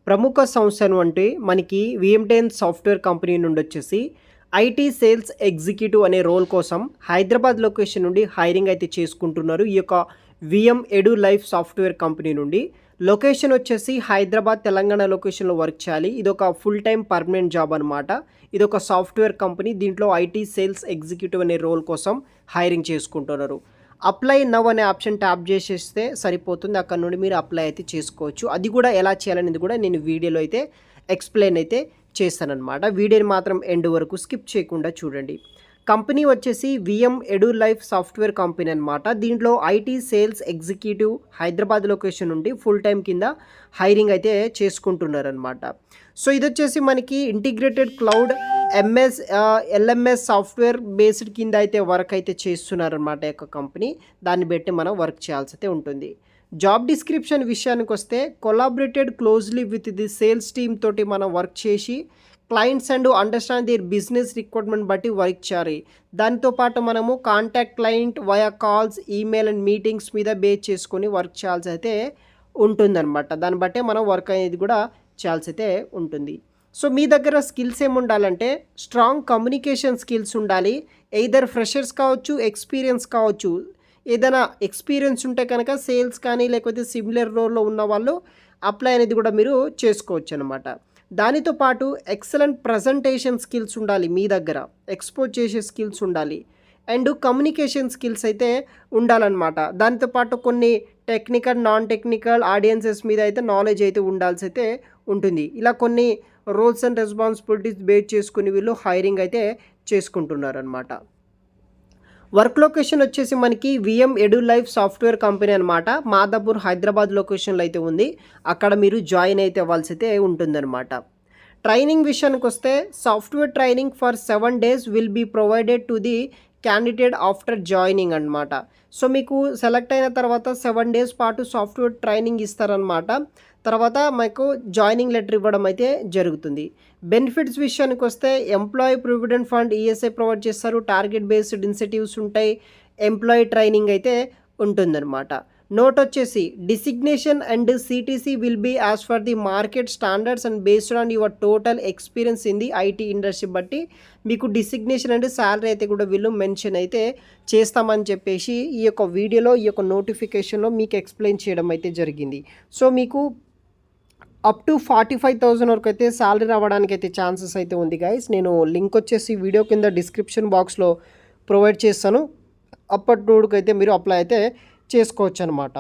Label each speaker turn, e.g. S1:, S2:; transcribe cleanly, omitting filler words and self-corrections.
S1: ప్రముఖ సంస్థను అంటే మనకి విఎం10 సాఫ్ట్‌వేర్ కంపెనీ నుండి వచ్చేసి ఐటీ సేల్స్ ఎగ్జిక్యూటివ్ అనే రోల్ కోసం హైదరాబాద్ లొకేషన్ నుండి హైరింగ్ అయితే చేసుకుంటున్నారు. ఈ యొక్క విఎం ఎడు లైఫ్ సాఫ్ట్‌వేర్ కంపెనీ నుండి. లొకేషన్ వచ్చేసి హైదరాబాద్, తెలంగాణ లొకేషన్‌లో వర్క్ చేయాలి. ఇదొక ఫుల్ టైమ్ పర్మనెంట్ జాబ్ అనమాట. ఇదొక సాఫ్ట్‌వేర్ కంపెనీ. దీంట్లో ఐటీ సేల్స్ ఎగ్జిక్యూటివ్ అనే రోల్ కోసం హైరింగ్ చేసుకుంటున్నారు. అప్లై నవ్ అనే ఆప్షన్ ట్యాప్ చేసేస్తే సరిపోతుంది. అక్కడ నుండి మీరు అప్లై అయితే చేసుకోవచ్చు. అది కూడా ఎలా చేయాలనేది కూడా నేను వీడియోలో అయితే ఎక్స్ప్లెయిన్ అయితే చేస్తానన్నమాట. వీడియోని మాత్రం ఎండ్ వరకు స్కిప్ చేయకుండా చూడండి. కంపెనీ వచ్చేసి విఎం ఎడు లైఫ్ సాఫ్ట్‌వేర్ కంపెనీ అనమాట. దీంట్లో IT sales executive Hyderabad location నుండి ఫుల్ టైమ్ కింద హైరింగ్ అయితే చేసుకుంటున్నారనమాట. సో ఇదొచ్చేసి మనకి integrated cloud LMS software based కింద అయితే వర్క్ అయితే చేస్తున్నారనమాట ఈ యొక్క కంపెనీ. దాన్ని బట్టి మనం వర్క్ చేయాల్సి అయితే ఉంటుంది. జాబ్ డిస్క్రిప్షన్ విషయానికి వస్తే collaborated closely with the sales team తోటి మనం వర్క్ చేసి clients and understand their business requirement బట్టి వర్క్ చేయాలి. దాంతోపాటు మనము contact client via calls, email and meetings మీద బేస్ చేసుకొని వర్క్ చేయాల్సి అయితే ఉంటుందన్నమాట. దాన్ని బట్టే మనం వర్క్ అనేది కూడా చేయాల్సి అయితే ఉంటుంది. సో మీ దగ్గర స్కిల్స్ ఏముండాలంటే స్ట్రాంగ్ కమ్యూనికేషన్ స్కిల్స్ ఉండాలి. ఎయిదర్ ఫ్రెషర్స్ కావచ్చు, ఎక్స్పీరియన్స్ కావచ్చు. ఏదైనా ఎక్స్పీరియన్స్ ఉంటే కనుక సేల్స్ కానీ లేకపోతే సిమిలర్ రోల్లో ఉన్న వాళ్ళు అప్లై అనేది కూడా మీరు చేసుకోవచ్చు అనమాట. దానితో పాటు ఎక్సలెంట్ ప్రజెంటేషన్ స్కిల్స్ ఉండాలి మీ దగ్గర, ఎక్స్పోజ్ చేసే స్కిల్స్ ఉండాలి అండ్ కమ్యూనికేషన్ స్కిల్స్ అయితే ఉండాలన్నమాట. దాంతోపాటు కొన్ని టెక్నికల్, నాన్ టెక్నికల్ ఆడియన్సెస్ మీద అయితే నాలెడ్జ్ అయితే ఉండాల్సి అయితే ఉంటుంది. ఇలా కొన్ని రోల్స్ అండ్ రెస్పాన్సిబిలిటీస్ బేస్ చేసుకుని వీళ్ళు హైరింగ్ అయితే చేసుకుంటున్నారనమాట. వర్క్ లొకేషన్ వచ్చేసి మనకి విఎం ఎడు లైఫ్ సాఫ్ట్‌వేర్ కంపెనీ అనమాట. మాదాపూర్ హైదరాబాద్ లొకేషన్లో అయితే ఉంది. అక్కడ మీరు జాయిన్ అయితే అవ్వాల్సి అయితే ఉంటుందన్నమాట. ట్రైనింగ్ విషయానికి వస్తే software training for 7 days will be provided to the candidate after joining అనమాట. సో మీకు సెలెక్ట్ అయిన తర్వాత 7 days పాటు సాఫ్ట్‌వేర్ ట్రైనింగ్ ఇస్తారనమాట. తర్వాత మీకు జాయినింగ్ లెటర్ ఇవ్వడం అయితే జరుగుతుంది. బెనిఫిట్స్ విషయానికి వస్తే employee provident fund, ESI provide చేస్తారు. టార్గెట్ బేస్డ్ ఇన్సెంటివ్స్ ఉంటాయి. ఎంప్లాయీ ట్రైనింగ్ అయితే ఉంటుందన్నమాట. నోట్ వచ్చేసి designation and CTC will be as per the market standards and based on your total experience in the IT industry బట్టి మీకు designation and salary అయితే కూడా వీళ్ళు మెన్షన్ అయితే చేస్తామని చెప్పేసి ఈ యొక్క వీడియోలో, ఈ యొక్క నోటిఫికేషన్లో మీకు ఎక్స్ప్లెయిన్ చేయడం అయితే జరిగింది. సో మీకు అప్ టు 45,000 వరకు అయితే శాలరీ రావడానికి అయితే ఛాన్సెస్ అయితే ఉంది గైస్. నేను లింక్ వచ్చేసి వీడియో కింద డిస్క్రిప్షన్ బాక్స్లో ప్రొవైడ్ చేస్తాను. అప్పటి నుండి అయితే మీరు అప్లై అయితే చేసుకోవచ్చు అనమాట.